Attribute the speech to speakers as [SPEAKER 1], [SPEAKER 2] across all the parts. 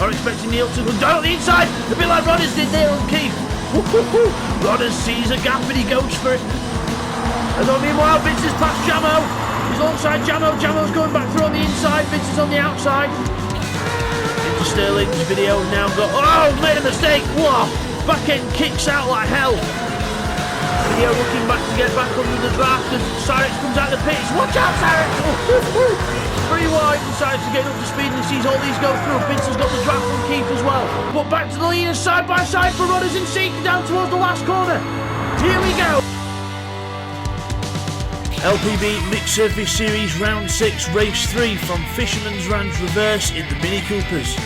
[SPEAKER 1] Are expecting Neil to go down the inside, a bit like Rodders did there on Keith. Rodders sees a gap and he goes for it. And meanwhile, Vince has passed Jamo. He's alongside Jamo. Jamo's going back through on the inside. Vince is on the outside. Into Sterling's video now got. Oh, made a mistake. Whoa! Back end kicks out like hell. Video looking back to get back under the draft as Cyrix comes out of the pits. Watch out, Cyrix! 3 wide, decides to get up to speed and he sees all these go through. Vince has got the draft from Keith as well. But back to the leaders side by side for Rodders and Seek down towards the last corner. Here we go. LPB Mixed Surface Series Round 6 Race 3 from Fisherman's Ranch Reverse in the Mini Coopers.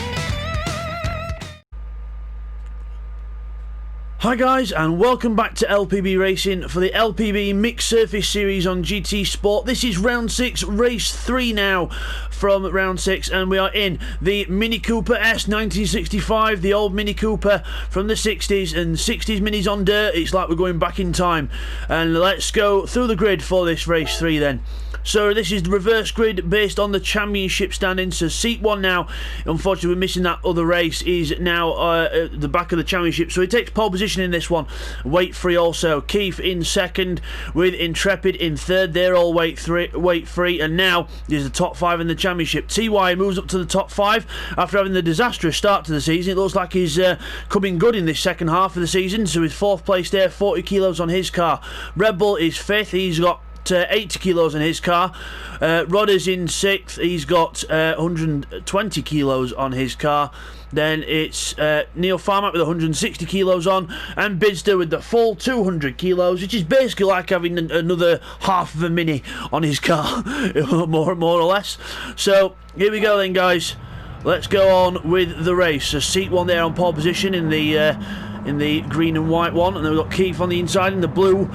[SPEAKER 1] Hi guys, and welcome back to LPB Racing for the LPB Mixed Surface Series on GTSport. This is Round 6, Race 3 now from Round 6, and we are in the Mini Cooper S 1965, the old Mini Cooper from the 60s, and 60s Minis on dirt. It's like we're going back in time. And let's go through the grid for this Race 3 then. So this is the reverse grid based on the championship standings. So seat 1 now, unfortunately we're missing that other race, is now at the back of the championship. So he takes pole position in this one. Weight free also. Keith in second with Intrepid in third. They're all weight free. And now there's the top 5 in the championship. TY moves up to the top 5 after having the disastrous start to the season. It looks like he's coming good in this second half of the season. So his 4th place there, 40 kilos on his car. Red Bull is 5th. He's got 80 kilos in his car. Rodders in 6th. He's got 120 kilos on his car. Then it's Neil Farmack with 160 kilos on, and Bidster with the full 200 kilos, which is basically like having another half of a Mini on his car, more or less. So here we go then, guys. Let's go on with the race. So seat 1 there on pole position in the green and white one, and then we've got Keith on the inside in the blue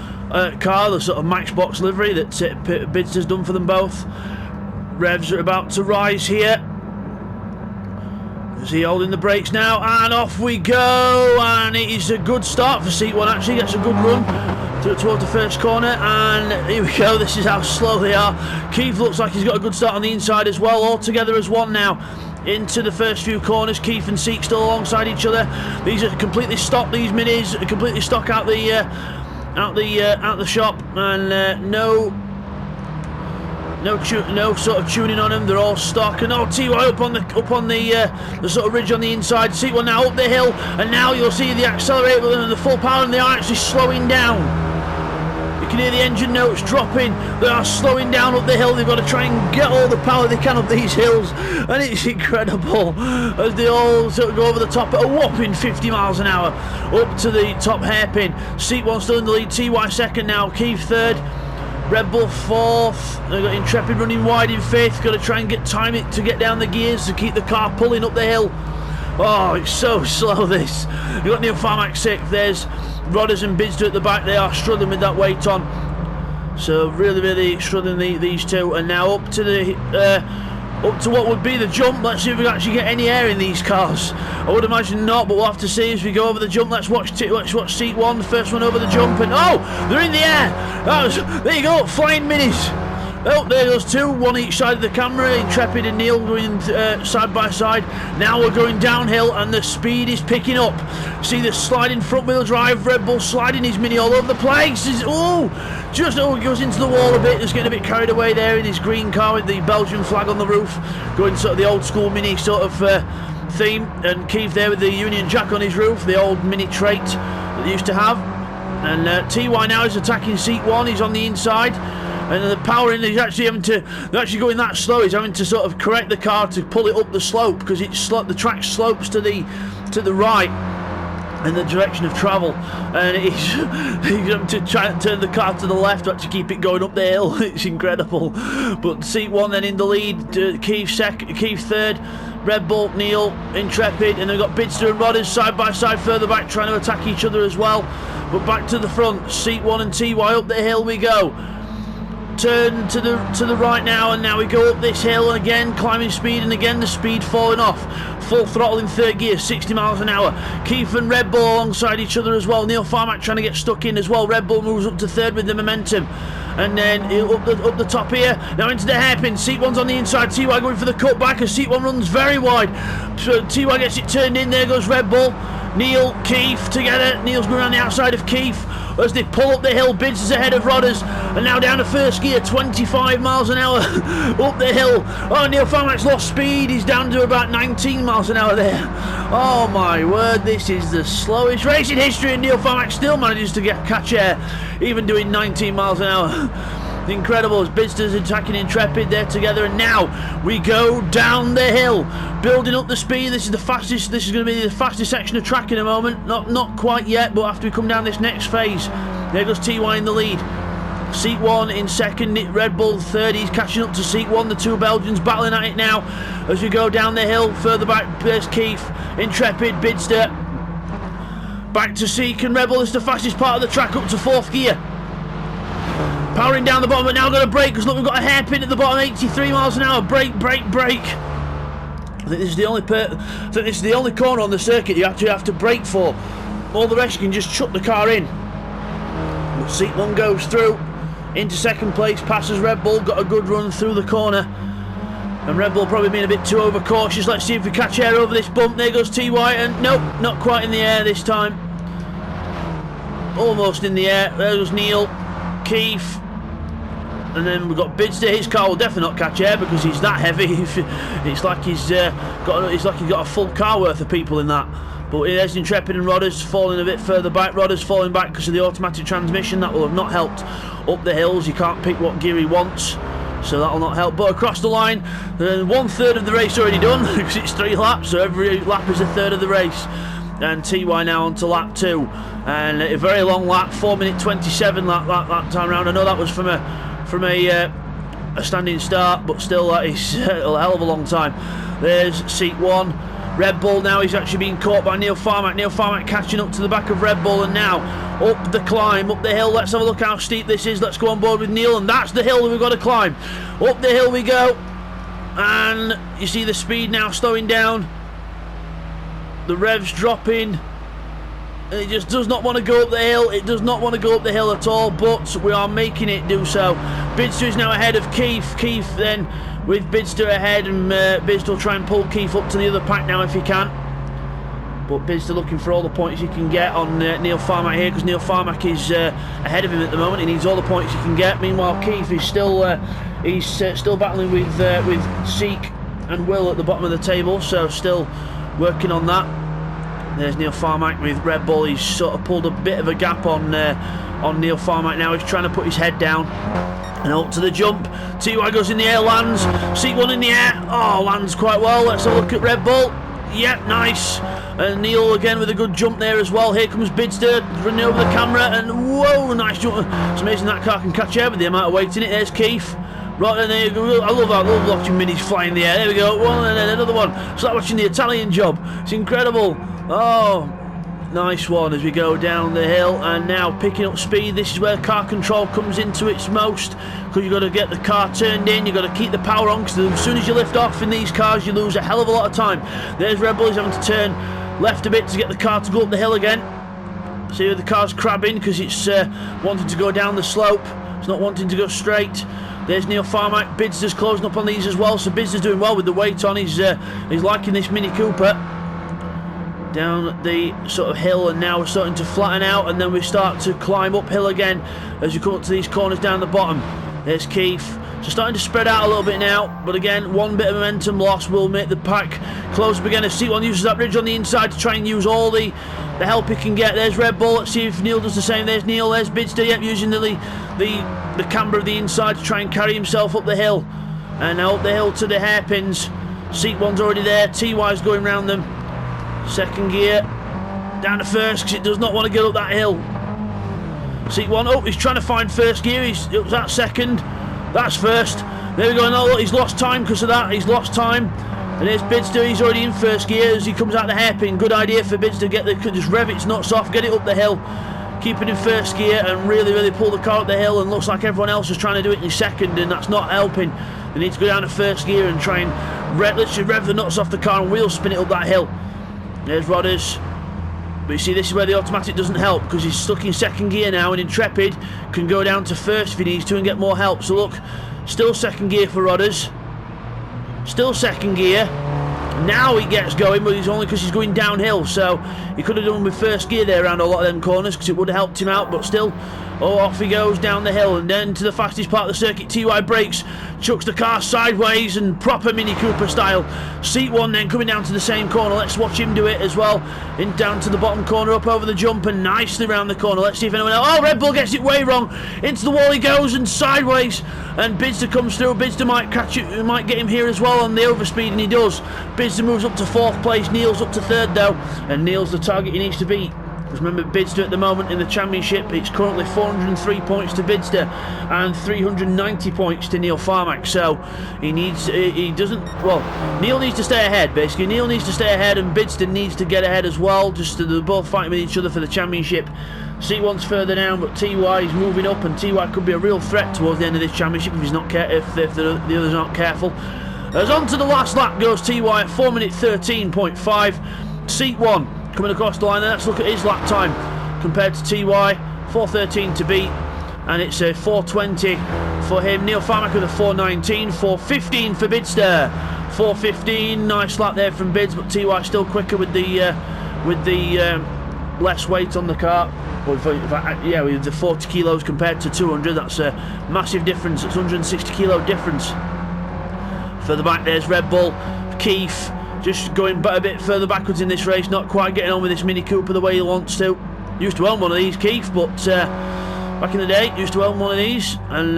[SPEAKER 1] car, the sort of Matchbox livery that Bidster's done for them both. Revs are about to rise here. Is he holding the brakes now? And off we go, and it is a good start for seat 1 actually, gets a good run towards the first corner, and here we go. This is how slow they are. Keith looks like he's got a good start on the inside as well, all together as one now. Into the first few corners, Keith and Seek still alongside each other. These are completely stock. These minis are completely stock out the shop, and no sort of tuning on them. They're all stock. And oh, TY up on the sort of ridge on the inside. Seek 1 now up the hill, and now you'll see the accelerator and the full power, and they are actually slowing down. You can hear the engine notes dropping. They are slowing down up the hill. They've got to try and get all the power they can up these hills, and it's incredible as they all sort of go over the top at a whopping 50 miles an hour up to the top hairpin. Seat 1 still in the lead. TY second now. Keith third. Red Bull 4th. They've got Intrepid running wide in 5th. Got to try and time it to get down the gears to keep the car pulling up the hill. Oh, it's so slow this. You've got Neil Farmack 6th. There's Rodders and Bidster at the back. They are struggling with that weight on. So really struggling these two. And now up to what would be the jump. Let's see if we can actually get any air in these cars. I would imagine not, but we'll have to see as we go over the jump. Let's watch seat 1, the first one over the jump, and oh, they're in the air. There you go, flying minis. Oh, there goes 2, one each side of the camera. Intrepid and Neil going side by side. Now we're going downhill, and the speed is picking up. See the sliding front wheel drive. Red Bull sliding his Mini all over the place. He goes into the wall a bit. He's getting a bit carried away there in his green car with the Belgian flag on the roof, going sort of the old school Mini sort of theme. And Keith there with the Union Jack on his roof, the old Mini trait that they used to have. And TY now is attacking seat 1. He's on the inside. And the power in, they're actually going that slow. He's having to sort of correct the car to pull it up the slope, because the track slopes to the right in the direction of travel, and he's having to try and turn the car to the left to actually keep it going up the hill. It's incredible. But seat 1 then in the lead, Keith third, Red Bull, Neil, Intrepid, and they've got Bidster and Rodders side by side further back trying to attack each other as well. But back to the front, seat 1 and TY up the hill we go. turn to the right now, and now we go up this hill again, climbing speed, and again the speed falling off. Full throttle in third gear, 60 miles an hour. Keith and Red Bull alongside each other as well. Neil Farmack trying to get stuck in as well. Red Bull moves up to third with the momentum, and then up the top here, now into the hairpin. Seat 1's on the inside, TY going for the cutback as Seat 1 runs very wide, so TY gets it turned in. There goes Red Bull, Neil, Keith together. Neil's going around the outside of Keith as they pull up the hill. Bids is ahead of Rodders, and now down to first gear, 25 miles an hour up the hill. Oh, Neil Farmack's lost speed, he's down to about 19 miles an hour there. Oh my word, this is the slowest race in history, and Neil Farmack still manages to catch air, even doing 19 miles an hour. Incredible as Bidster's attacking Intrepid there together, and now we go down the hill, building up the speed. This is the fastest. This is going to be the fastest section of track in a moment. Not quite yet, but after we come down this next phase, there goes TY in the lead. Seat 1 in second, Red Bull third. He's catching up to Seat 1. The two Belgians battling at it now as we go down the hill. Further back, there's Keith, Intrepid, Bidster. Back to Seek and Red Bull. This is the fastest part of the track up to fourth gear. Powering down the bottom, but now got to brake because look, we've got a hairpin at the bottom, 83 miles an hour. Brake, brake, brake. I think this is the only corner on the circuit you actually have to brake for. All the rest you can just chuck the car in. But Seat 1 goes through into second place, passes Red Bull, got a good run through the corner. And Red Bull probably being a bit too overcautious. Let's see if we catch air over this bump. There goes TY, and nope, not quite in the air this time. Almost in the air. There goes Neil, Keith. And then we've got Bidster. His car will definitely not catch air because he's that heavy. It's like he's got a full car worth of people in that. But there's Intrepid and Rodders falling a bit further back. Rodders falling back because of the automatic transmission. That will have not helped up the hills. You can't pick what gear he wants, so that will not help. But across the line, 1/3 of the race already done because it's 3 laps, so every lap is a third of the race. And TY now on to lap 2, and a very long lap, 4:27 that time round. I know that was from a standing start, but still that is a hell of a long time. There's Seat 1. Red Bull now, he's actually being caught by Neil Farmack. Neil Farmack catching up to the back of Red Bull, and now up the climb, up the hill. Let's have a look how steep this is. Let's go on board with Neil, and that's the hill that we've got to climb. Up the hill we go, and you see the speed now slowing down. The revs dropping. It just does not want to go up the hill. It does not want to go up the hill at all, but we are making it do so. Bidster is now ahead of Keith. Keith then with Bidster ahead, and Bidster will try and pull Keith up to the other pack now if he can. But Bidster looking for all the points he can get on Neil Farmack here, because Neil Farmack is ahead of him at the moment. He needs all the points he can get. Meanwhile, Keith is still battling with Seek and Will at the bottom of the table, so still working on that. There's Neil Farmack with Red Bull. He's sort of pulled a bit of a gap on Neil Farmack now. He's trying to put his head down. And up to the jump. TY goes in the air, lands. Seat 1 in the air. Oh, lands quite well. Let's have a look at Red Bull. Yep, nice. And Neil again with a good jump there as well. Here comes Bidster running over the camera, and whoa, nice jump. It's amazing that car can catch air with the amount of weight in it. There's Keith. Right, and there you go. I love watching minis fly in the air. There we go. One and then another one. It's like watching the Italian job. It's incredible. Oh, nice one as we go down the hill, and now picking up speed. This is where car control comes into its most, because you've got to get the car turned in, you've got to keep the power on, because as soon as you lift off in these cars you lose a hell of a lot of time. There's Red Bull. He's having to turn left a bit to get the car to go up the hill again. See the car's crabbing because it's wanting to go down the slope. It's not wanting to go straight. There's Neil Farmack. Bidster's closing up on these as well, so Bidster's doing well with the weight on. He's liking this Mini Cooper. Down the sort of hill, and now we're starting to flatten out, and then we start to climb uphill again as you come up to these corners down the bottom. There's Keith. So starting to spread out a little bit now, but again, one bit of momentum loss will make the pack close up again as Seat 1 uses that bridge on the inside to try and use all the help he can get. There's Red Bull. Let's see if Neil does the same. There's Neil. There's Bidster. Yep, using the camber of the inside to try and carry himself up the hill. And now up the hill to the hairpins. Seat 1's already there. TY's going round them. Second gear down to first because it does not want to get up that hill. Seat 1, oh, he's trying to find first gear. It was that second, that's first. There we go. Now look, he's lost time because of that. He's lost time. And there's Bidster. He's already in first gear as he comes out the hairpin. Good idea for Bidster to get just rev its nuts off, get it up the hill, keep it in first gear and really pull the car up the hill, and looks like everyone else is trying to do it in second, and that's not helping. They need to go down to first gear and try and literally rev the nuts off the car and wheel spin it up that hill. There's Rodders. But you see, this is where the automatic doesn't help, because he's stuck in second gear now, and Intrepid can go down to first if he needs to and get more help. So look, still second gear for Rodders. Still second gear. Now he gets going, but it's only because he's going downhill, so he could have done with first gear there around a lot of them corners, because it would have helped him out, but still, off he goes down the hill, and then to the fastest part of the circuit. TY brakes, chucks the car sideways and proper Mini Cooper style. Seat 1 then coming down to the same corner. Let's watch him do it as well. In down to the bottom corner, up over the jump, and nicely round the corner. Let's see if anyone else... Oh, Red Bull gets it way wrong. Into the wall he goes, and sideways, and Bidster comes through. Bidster might catch it, might get him here as well on the overspeed, and he does. Bidster moves up to 4th place. Neil's up to 3rd though, and Neil's the target he needs to beat. Remember, Bidster at the moment in the championship, it's currently 403 points to Bidster and 390 points to Neil Farmack. So Neil needs to stay ahead, basically. Neil needs to stay ahead, and Bidster needs to get ahead as well. They're both fighting with each other for the championship. C1's further down, but TY is moving up, and TY could be a real threat towards the end of this championship if he's not if the others aren't careful. As on to the last lap goes TY at 4 minute 13.5. Seat 1 coming across the line, and let's look at his lap time compared to TY. 4:13 to beat, and it's a 4:20 for him. Neil Farmack with a 4:19, 4:15 for Bidster. 4:15, nice lap there from Bids, but TY still quicker with the less weight on the car. With the 40 kilos compared to 200, that's a massive difference. It's 160 kilo difference. Further back, there's Red Bull, Keith. Just going a bit further backwards in this race, not quite getting on with this Mini Cooper the way he wants to. Used to own one of these, Keith, but back in the day, used to own one of these, and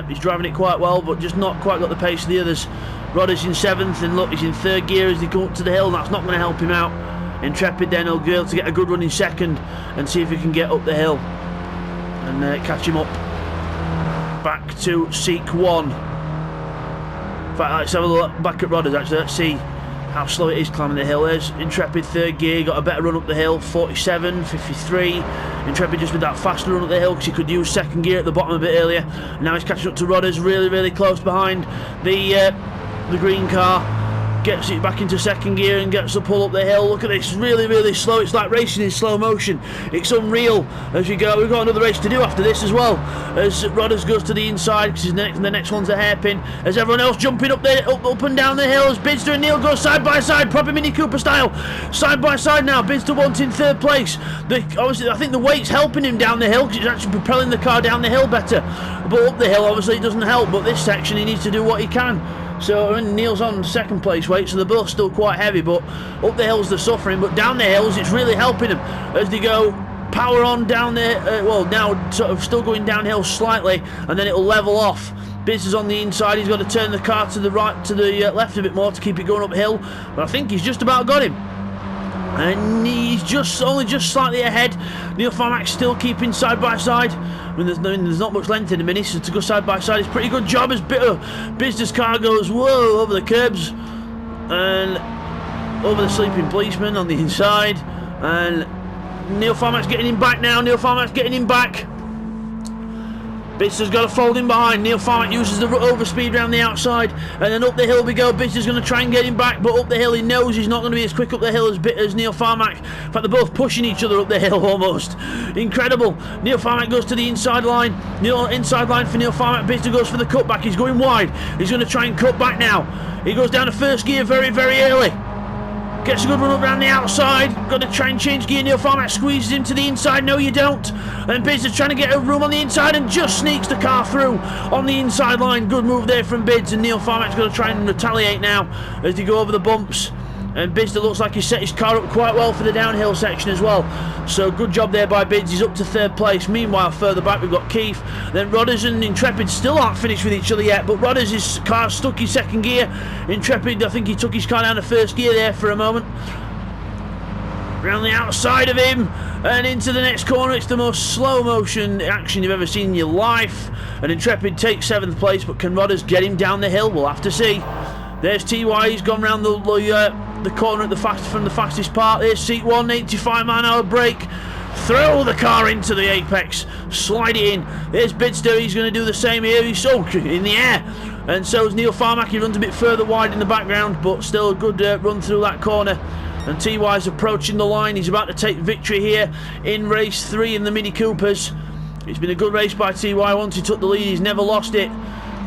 [SPEAKER 1] he's driving it quite well, but just not quite got the pace of the others. Rodders in 7th, and look, he's in 3rd gear as they come up to the hill, and that's not going to help him out. Intrepid then will be able to get a good run in 2nd and see if he can get up the hill and catch him up. Back to Seek 1. In fact, let's have a look back at Rodders actually. Let's see how slow it is climbing the hill. There's Intrepid 3rd gear, got a better run up the hill, 47, 53. Intrepid just with that faster run up the hill because he could use 2nd gear at the bottom a bit earlier. And now he's catching up to Rodders, really close behind the green car. Gets it back into 2nd gear and gets the pull up the hill. Look at this, really slow. It's like racing in slow motion. It's unreal as we go. We've got another race to do after this as well, as Rodders goes to the inside because the next one's a hairpin, as everyone else jumping up and down the hill, as Bidster and Neil go side by side, proper Mini Cooper style, side by side now. Bidster wanting 3rd place. Obviously I think the weight's helping him down the hill because it's actually propelling the car down the hill better, but up the hill obviously it doesn't help. But this section he needs to do what he can. So Neil's on 2nd place weight, so they're both still quite heavy, but up the hills they're suffering, but down the hills it's really helping them as they go power on down there. Now sort of still going downhill slightly, and then it'll level off. Biz is on the inside, he's got to turn the car to the right, to the left a bit more to keep it going uphill, but I think he's just about got him. And he's only just slightly ahead. Neil Farmack still keeping side by side. I mean, there's not much length in the Mini, so to go side by side is a pretty good job as Business car goes whoa over the curbs and over the sleeping policeman on the inside. And Neil Farmack's getting him back now. Neil Farmack's getting him back. Bidster's got to fold in behind. Neil Farmack uses the overspeed around the outside, and then up the hill we go. Bidster's going to try and get him back, but up the hill he knows he's not going to be as quick up the hill as Neil Farmack. In fact, they're both pushing each other up the hill almost. Incredible. Neil Farmack goes to the inside line. Inside line for Neil Farmack. Bidster goes for the cutback. He's going wide. He's going to try and cut back now. He goes down to 1st gear very early. Gets a good run up around the outside. Got to try and change gear. Neil Farmack squeezes him to the inside. No, you don't. And Bids is trying to get a room on the inside and just sneaks the car through on the inside line. Good move there from Bids. And Neil Farmack's got to try and retaliate now as they go over the bumps. And Bidster looks like he's set his car up quite well for the downhill section as well. So good job there by Bids. He's up to 3rd place. Meanwhile, further back we've got Keith. Then Rodders and Intrepid still aren't finished with each other yet. But Rodders' his car stuck in 2nd gear. Intrepid, I think he took his car down to 1st gear there for a moment. Around the outside of him and into the next corner. It's the most slow motion action you've ever seen in your life. And Intrepid takes 7th place, but can Rodders get him down the hill? We'll have to see. There's TY, he's gone round the corner at from the fastest part. There's Seat 1, 85 mile an hour brake. throw the car into the apex, slide it in. Here's Bidster, he's going to do the same here. He's in the air, and so is Neil Farmack. He runs a bit further wide in the background, but still a good run through that corner. And TY's approaching the line. He's about to take victory here in race 3 in the Mini Coopers. It's been a good race by TY. Once he took the lead, he's never lost it.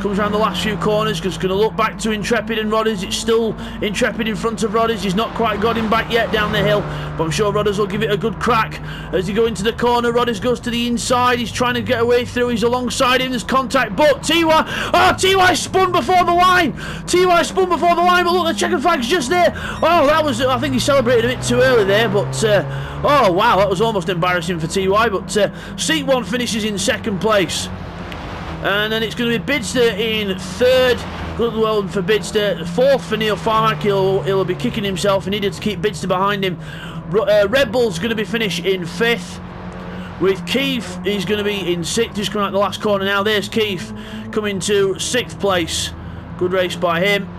[SPEAKER 1] Comes around the last few corners, because going to look back to Intrepid and Rodders. It's still Intrepid in front of Rodders. He's not quite got him back yet down the hill, but I'm sure Rodders will give it a good crack. As he go into the corner, Rodders goes to the inside. He's trying to get away through. He's alongside him. There's contact, but TY spun before the line. TY spun before the line, but look, the checkered flag's just there. Oh, that was, I think he celebrated a bit too early there, but oh wow, that was almost embarrassing for TY. But Seat 1 finishes in 2nd place. And then it's going to be Bidster in 3rd. Good well for Bidster. 4th for Neil Farmack. He'll be kicking himself. He needed to keep Bidster behind him. Red Bull's going to be finished in 5th. With Keith, he's going to be in 6th. Just coming out the last corner now. There's Keith coming to 6th place. Good race by him.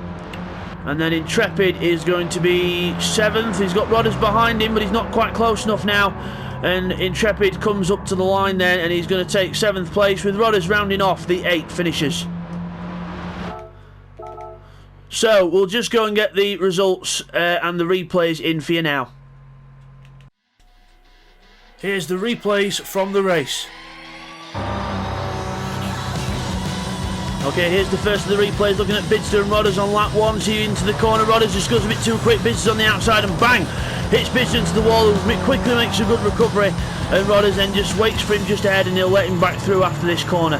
[SPEAKER 1] And then Intrepid is going to be 7th. He's got Rodders behind him, but he's not quite close enough now. And Intrepid comes up to the line then, and he's going to take 7th place, with Rodders rounding off the 8 finishers. So we'll just go and get the results and the replays in for you now. Here's the replays from the race. Okay, here's the first of the replays, looking at Bidster and Rodders on lap 1. See into the corner, Rodders just goes a bit too quick. Bidster's on the outside and bang! Hits Bidster into the wall, quickly makes a good recovery, and Rodders then just waits for him just ahead, and he'll let him back through after this corner.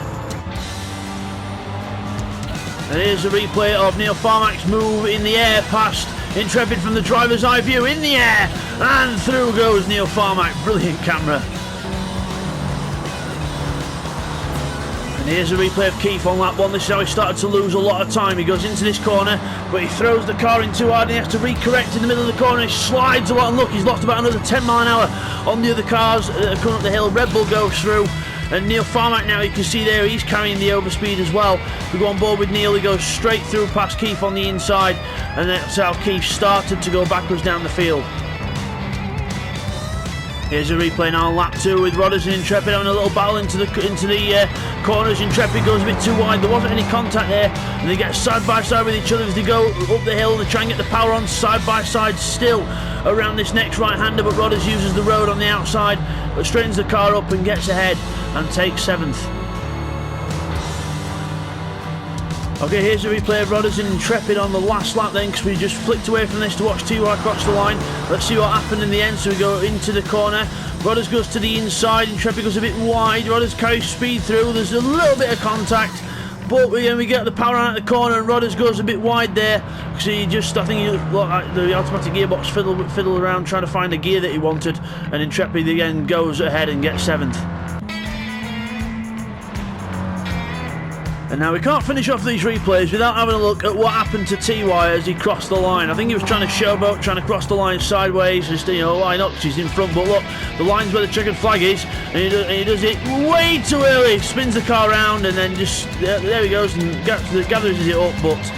[SPEAKER 1] And here's a replay of Neil Farmack's move in the air past Intrepid from the driver's eye view, in the air, and through goes Neil Farmack. Brilliant camera. And here's a replay of Keith on lap 1. This is how he started to lose a lot of time. He goes into this corner, but he throws the car in too hard, and he has to recorrect in the middle of the corner. He slides a lot, and look, he's lost about another 10 mile an hour on the other cars that are coming up the hill. Red Bull goes through, and Neil Farmack now, you can see there, he's carrying the overspeed as well. We go on board with Neil, he goes straight through past Keith on the inside, and that's how Keith started to go backwards down the field. Here's a replay now on lap 2 with Rodders and Intrepid having a little battle into the corners. Intrepid goes a bit too wide. There wasn't any contact there, and they get side by side with each other as they go up the hill. They try and get the power on side by side still around this next right-hander, but Rodders uses the road on the outside, but straightens the car up and gets ahead and takes 7th. Okay, here's a replay of Rodders and Intrepid on the last lap then, because we just flicked away from this to watch TY cross the line. Let's see what happened in the end. So we go into the corner. Rodders goes to the inside. Intrepid goes a bit wide. Rodders carries speed through. There's a little bit of contact, but we get the power out of the corner, and Rodders goes a bit wide there. because he just, I think the automatic gearbox fiddled around trying to find the gear that he wanted, and Intrepid again goes ahead and gets 7th. And now we can't finish off these replays without having a look at what happened to TY as he crossed the line. I think he was trying to showboat, trying to cross the line sideways, just, why not, because he's in front. But look, the line's where the checkered flag is, and he does it way too early. Spins the car around and then just, there he goes and gathers it up. But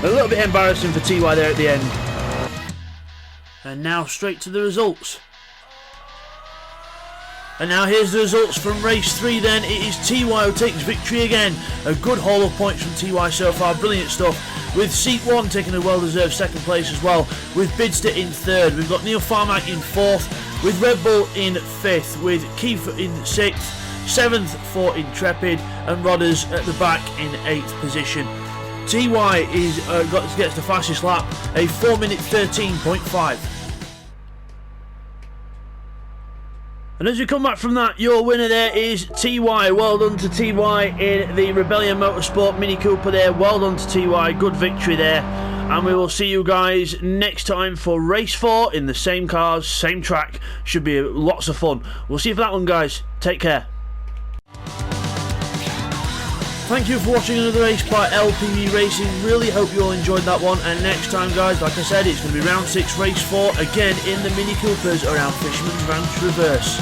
[SPEAKER 1] a little bit embarrassing for TY there at the end. And now straight to the results. And now here's the results from race 3 then. It is TY who takes victory again. A good haul of points from TY so far, brilliant stuff. With Seat 1 taking a well-deserved 2nd place as well. With Bidster in 3rd. We've got Neil Farmack in 4th. With Red Bull in 5th. With Keith in 6th. 7th for Intrepid. And Rodders at the back in 8th position. TY gets the fastest lap, a 4-minute 13.5. And as we come back from that, your winner there is TY. Well done to TY in the Rebellion Motorsport Mini Cooper there. Well done to TY. Good victory there. And we will see you guys next time for race 4 in the same cars, same track. Should be lots of fun. We'll see you for that one, guys. Take care. Thank you for watching another race by LPB Racing. Really hope you all enjoyed that one. And next time, guys, like I said, it's going to be round 6, race 4, again in the Mini Coopers around Fisherman's Ranch Reverse.